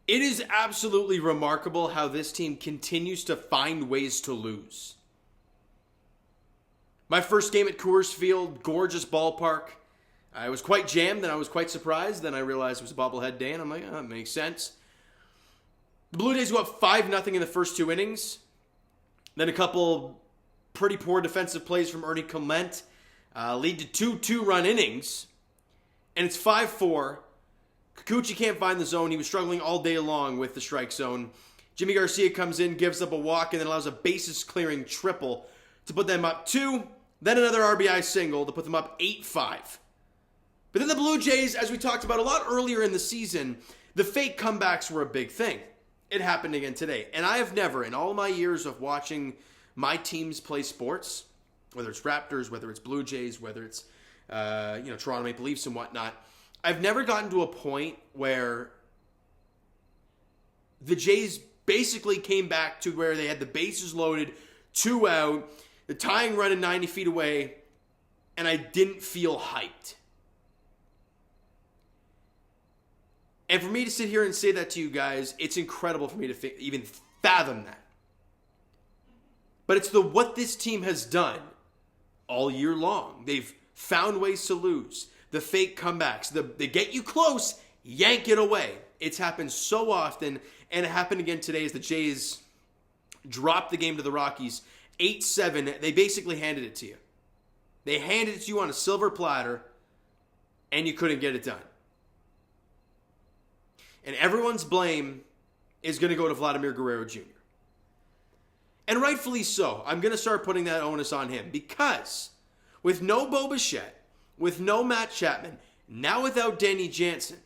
It is absolutely remarkable how this team continues to find ways to lose. My first game at Coors Field, gorgeous ballpark. I was quite jammed, then I was quite surprised. Then I realized it was a bobblehead day, and I'm like, oh, that makes sense. The Blue Jays go up 5-0 in the first 2 innings. Then a couple pretty poor defensive plays from Ernie Clement lead to 2 two-run innings. And it's 5-4. Kikuchi can't find the zone. He was struggling all day long with the strike zone. Jimmy Garcia comes in, gives up a walk, and then allows a bases-clearing triple to put them up 2. Then another RBI single to put them up 8-5. But then the Blue Jays, as we talked about a lot earlier in the season, the fake comebacks were a big thing. It happened again today. And I have never, in all my years of watching my teams play sports, whether it's Raptors, whether it's Blue Jays, whether it's Toronto Maple Leafs and whatnot, I've never gotten to a point where the Jays basically came back to where they had the bases loaded, 2 out, the tying run 90 feet away, and I didn't feel hyped. And for me to sit here and say that to you guys, it's incredible for me to even fathom that. But it's what this team has done all year long. They've found ways to lose. The fake comebacks. They get you close, yank it away. It's happened so often, and it happened again today as the Jays dropped the game to the Rockies 8-7. They basically handed it to you. They handed it to you on a silver platter, and you couldn't get it done. And everyone's blame is going to go to Vladimir Guerrero Jr. And rightfully so. I'm going to start putting that onus on him because with no Bo Bichette, with no Matt Chapman, now without Danny Jansen,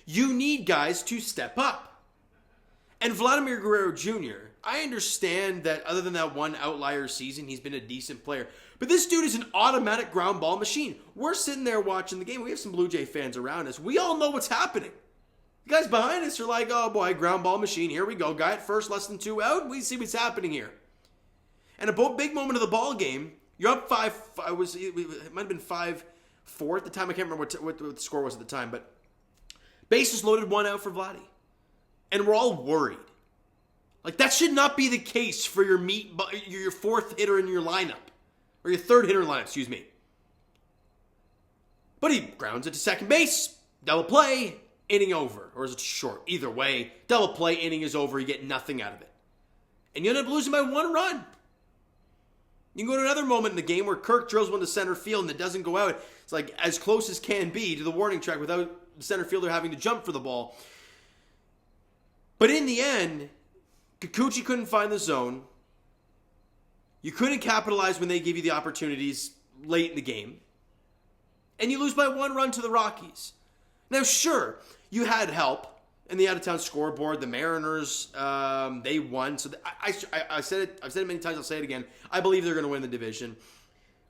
you need guys to step up. And Vladimir Guerrero Jr., I understand that other than that one outlier season, he's been a decent player. But this dude is an automatic ground ball machine. We're sitting there watching the game. We have some Blue Jay fans around us. We all know what's happening. The guys behind us are like, oh boy, ground ball machine. Here we go. Guy at first, less than 2 out. We see what's happening here. And a big moment of the ball game, you're up 5. It might have been 5-4 at the time. I can't remember what the score was at the time. But bases loaded, 1 out for Vladdy. And we're all worried. Like, that should not be the case for your 4th hitter in your lineup. Or your 3rd hitter in lineup, excuse me. But he grounds it to second base. Double play. Inning over. Or is it short? Either way, double play, inning is over. You get nothing out of it. And you end up losing by 1 run. You can go to another moment in the game where Kirk drills one to center field and it doesn't go out. It's like as close as can be to the warning track without the center fielder having to jump for the ball. But in the end, Kikuchi couldn't find the zone. You couldn't capitalize when they give you the opportunities late in the game. And you lose by 1 run to the Rockies. Now, sure, you had help in the out-of-town scoreboard. The Mariners, they won. So I said it. I've said it many times. I'll say it again. I believe they're going to win the division.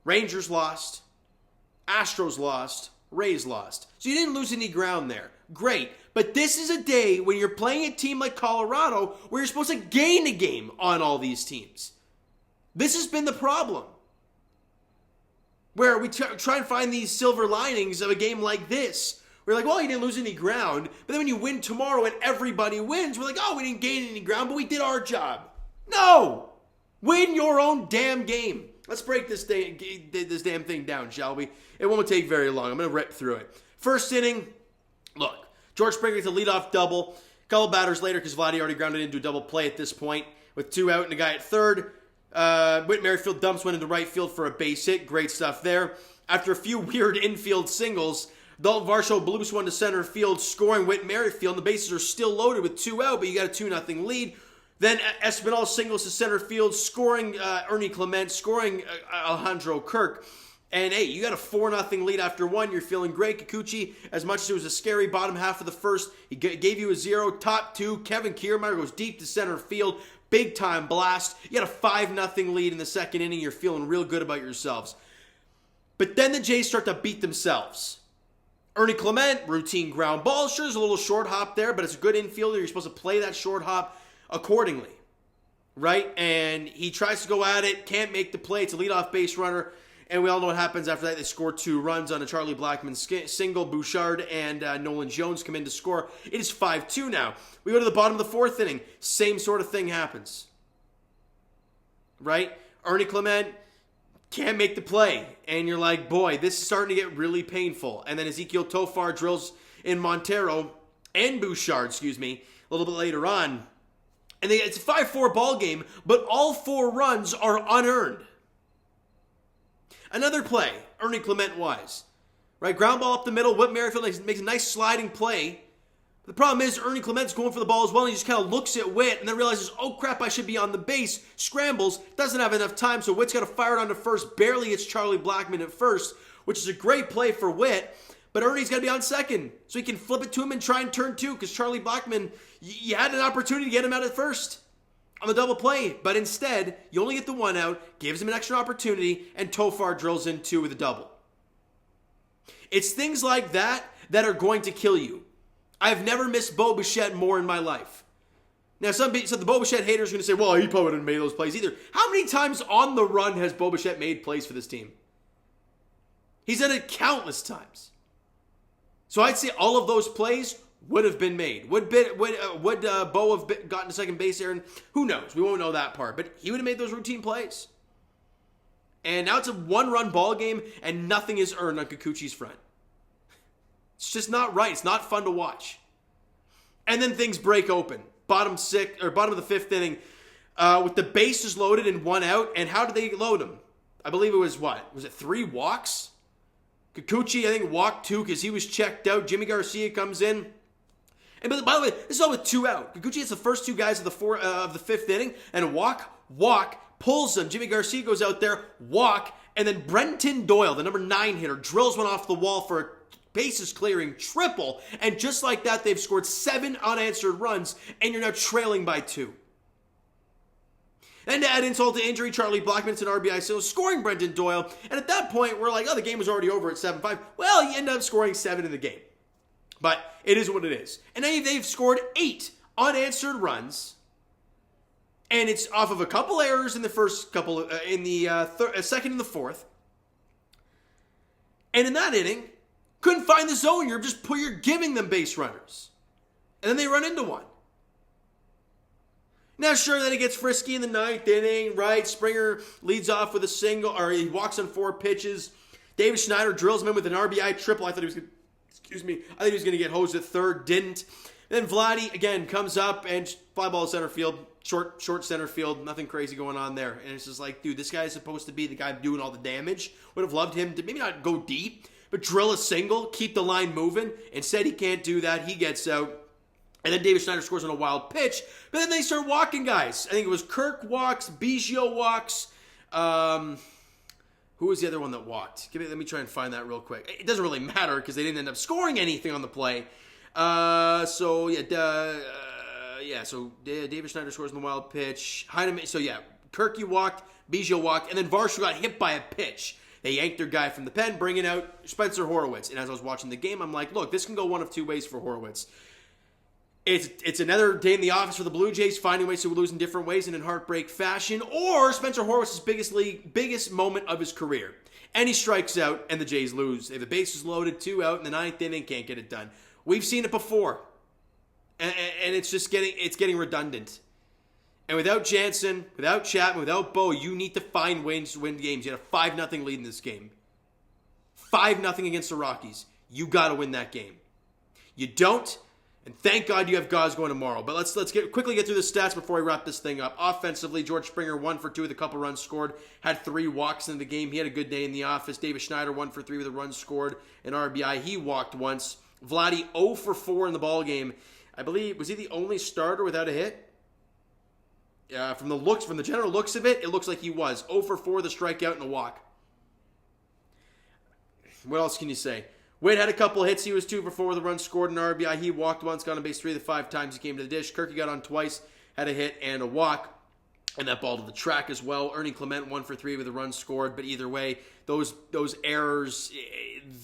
Rangers lost. Astros lost. Rays lost. So you didn't lose any ground there. Great. But this is a day when you're playing a team like Colorado where you're supposed to gain a game on all these teams. This has been the problem. Where we try and find these silver linings of a game like this. We're like, well, you didn't lose any ground. But then when you win tomorrow and everybody wins, we're like, oh, we didn't gain any ground, but we did our job. No! Win your own damn game. Let's break this damn thing down, shall we? It won't take very long. I'm going to rip through it. First inning, look, George Springer gets a leadoff double. A couple batters later, because Vladdy already grounded into a double play at this point, with 2 out and a guy at third. Whit Merrifield dumps one into right field for a base hit. Great stuff there. After a few weird infield singles, Dalton Varsho bloops one to center field, scoring Whit Merrifield. And the bases are still loaded with 2 out, but you got a 2-0 lead. Then Espinal singles to center field, scoring Ernie Clement, scoring Alejandro Kirk. And hey, you got a 4-0 lead after 1. You're feeling great. Kikuchi, as much as it was a scary bottom half of the first, he gave you a 0. Top 2, Kevin Kiermaier goes deep to center field. Big time blast. You got a 5-0 lead in the second inning. You're feeling real good about yourselves. But then the Jays start to beat themselves. Ernie Clement, routine ground ball. Sure, there's a little short hop there, but it's a good infielder. You're supposed to play that short hop accordingly, right? And he tries to go at it, can't make the play. It's a leadoff base runner. And we all know what happens after that. They score 2 runs on a Charlie Blackmon single. Bouchard and Nolan Jones come in to score. It is 5-2 now. We go to the bottom of the 4th inning. Same sort of thing happens. Right? Ernie Clement can't make the play. And you're like, boy, this is starting to get really painful. And then Ezekiel Tofar drills in Montero and Bouchard, a little bit later on. And it's a 5-4 ball game, but all 4 runs are unearned. Another play, Ernie Clement wise. Right, ground ball up the middle. Whit Merrifield makes a nice sliding play. The problem is Ernie Clement's going for the ball as well, and he just kind of looks at Whit and then realizes, oh crap, I should be on the base. Scrambles, doesn't have enough time, so Whit's got to fire it onto first. Barely hits Charlie Blackmon at first, which is a great play for Whit. But Ernie's got to be on second, so he can flip it to him and try and turn 2, because Charlie Blackmon, you had an opportunity to get him out at first on the double play, but instead, you only get the 1 out, gives him an extra opportunity, and Tofar drills in 2 with a double. It's things like that that are going to kill you. I've never missed Bo Bichette more in my life. Now, so the Bo Bichette haters are going to say, well, he probably didn't make those plays either. How many times on the run has Bo Bichette made plays for this team? He's done it countless times. So I'd say all of those plays would have been made. Would Bo have gotten to second base there? And who knows? We won't know that part. But he would have made those routine plays. And now it's a 1-run ball game, and nothing is earned on Kikuchi's front. It's just not right. It's not fun to watch. And then things break open. Bottom of the 5th inning, with the bases loaded and 1 out. And how did they load them? I believe it was what? Was it 3 walks? Kikuchi, I think, walked 2 because he was checked out. Jimmy Garcia comes in. And by the way, this is all with 2 out. Kikuchi hits the first 2 guys of the 5th inning, and walk, pulls them. Jimmy Garcia goes out there, walk, and then Brenton Doyle, the number 9 hitter, drills one off the wall for a bases clearing triple. And just like that, they've scored 7 unanswered runs, and you're now trailing by 2. And to add insult to injury, Charlie Blackmon's an RBI still scoring Brenton Doyle. And at that point, we're like, oh, the game was already over at 7-5. Well, you end up scoring 7 in the game. But it is what it is. And they've scored 8 unanswered runs. And it's off of a couple errors in the first couple, in the second and the 4th. And in that inning, couldn't find the zone. You're giving them base runners. And then they run into one. Now, sure, then it gets frisky in the 9th inning, right? Springer leads off with a single, or he walks on 4 pitches. David Schneider drills him in with an RBI triple. I thought he was going to, I think he was going to get hosed at third, didn't. Then Vladdy, again, comes up and fly ball to center field, short center field, nothing crazy going on there. And it's just like, dude, this guy is supposed to be the guy doing all the damage. Would have loved him to maybe not go deep, but drill a single, keep the line moving. Instead, he can't do that. He gets out. And then David Schneider scores on a wild pitch. But then they start walking guys. I think it was Kirk walks, Biggio walks. Who was the other one that walked? Let me try and find that real quick. It doesn't really matter because they didn't end up scoring anything on the play. So David Schneider scores on the wild pitch. Heineman, Kirky walked, Biggio walked, and then Varsho got hit by a pitch. They yanked their guy from the pen, bringing out Spencer Horwitz. And as I was watching the game, I'm like, look, this can go one of 2 ways for Horwitz. It's another day in the office for the Blue Jays, finding ways to lose in different ways and in heartbreak fashion, or Spencer Horwitz's biggest moment of his career. And he strikes out, and the Jays lose. They have the bases loaded, 2 out in the 9th inning, can't get it done. We've seen it before, and it's just getting redundant. And without Jansen, without Chapman, without Bo, you need to find ways to win games. You had a 5-0 lead in this game. 5-0 against the Rockies. You got to win that game. You don't. And thank God you have Gauze going tomorrow. But let's quickly get through the stats before we wrap this thing up. Offensively, George Springer 1 for 2 with a couple runs scored. Had 3 walks in the game. He had a good day in the office. David Schneider 1 for 3 with a run scored. An RBI. He walked once. Vladdy 0 for 4 in the ball game. I believe, was he the only starter without a hit? From the general looks of it looks like he was. 0 for 4, the strikeout and a walk. What else can you say? Wade had a couple of hits. He was 2 for 4 with a run scored, an RBI. He walked once, got on base 3 of the 5 times he came to the dish. Kirky got on twice, had a hit and a walk, and that ball to the track as well. Ernie Clement 1 for 3 with a run scored, but either way, those errors,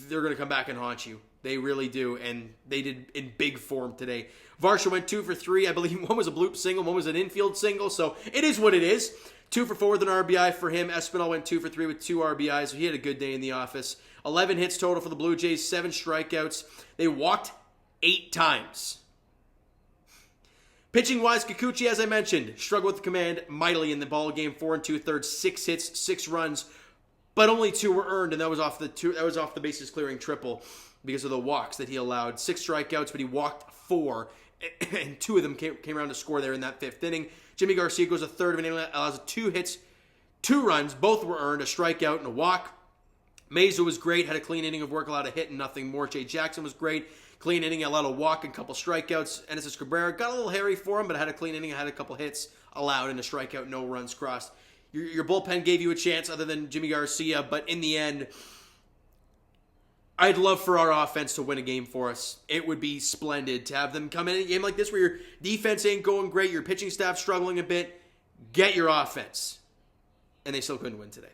they're going to come back and haunt you. They really do, and they did in big form today. Varsho went 2 for 3. I believe one was a bloop single, one was an infield single, so it is what it is. 2 for 4 with an RBI for him. Espinal went 2 for 3 with 2 RBIs, so he had a good day in the office. 11 hits total for the Blue Jays, 7 strikeouts. They walked 8 times. Pitching-wise, Kikuchi, as I mentioned, struggled with the command mightily in the ball game. 4 2/3, 6 hits, 6 runs, but only 2 were earned, and that was off the bases clearing triple because of the walks that he allowed. 6 strikeouts, but he walked 4, and 2 of them came around to score there in that 5th inning. Jimmy Garcia goes a third of an inning, allows 2 hits, 2 runs, both were earned, a strikeout and a walk. Meza was great, had a clean inning of work, allowed a hit and nothing more. Jay Jackson was great, clean inning, allowed a walk and a couple strikeouts. Enesis Cabrera got a little hairy for him, but had a clean inning, had a couple hits allowed and a strikeout, no runs crossed. Your bullpen gave you a chance other than Jimmy Garcia, but in the end, I'd love for our offense to win a game for us. It would be splendid to have them come in a game like this where your defense ain't going great, your pitching staff struggling a bit. Get your offense. And they still couldn't win today.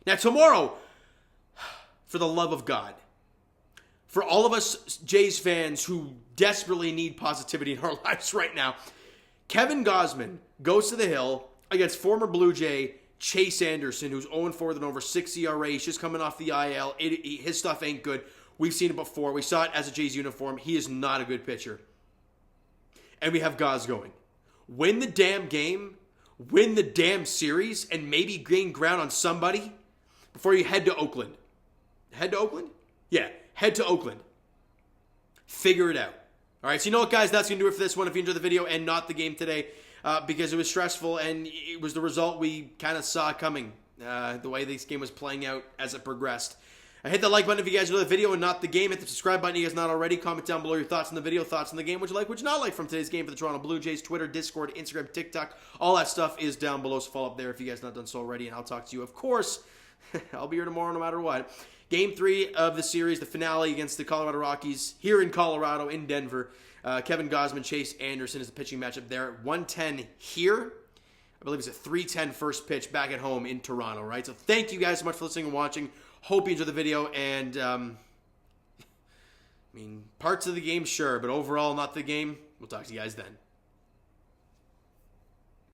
Now tomorrow, for the love of God, for all of us Jays fans who desperately need positivity in our lives right now, Kevin Gausman goes to the Hill against former Blue Jay Chase Anderson, who's 0-4 with an over 6 ERA. He's just coming off the IL. His stuff ain't good. We've seen it before. We saw it as a Jays uniform. He is not a good pitcher. And we have Gaz going. Win the damn game. Win the damn series. And maybe gain ground on somebody before you head to Oakland. Head to Oakland? Yeah, head to Oakland. Figure it out. All right, so you know what, guys? That's going to do it for this one. If you enjoyed the video and not the game today, because it was stressful and it was the result we kind of saw coming, the way this game was playing out as it progressed. Hit the like button if you guys enjoyed the video and not the game. Hit the subscribe button if you guys not already. Comment down below your thoughts on the video, thoughts on the game, what you like, what you not like from today's game for the Toronto Blue Jays. Twitter, Discord, Instagram, TikTok, all that stuff is down below, so follow up there if you guys not done so already, and I'll talk to you, of course. I'll be here tomorrow no matter what. Game 3 of the series, the finale against the Colorado Rockies here in Colorado, in Denver. Kevin Gausman, Chase Anderson is the pitching matchup there at 1:10 here. I believe it's a 3:10 first pitch back at home in Toronto, right? So thank you guys so much for listening and watching. Hope you enjoyed the video. And, parts of the game, sure, but overall, not the game. We'll talk to you guys then.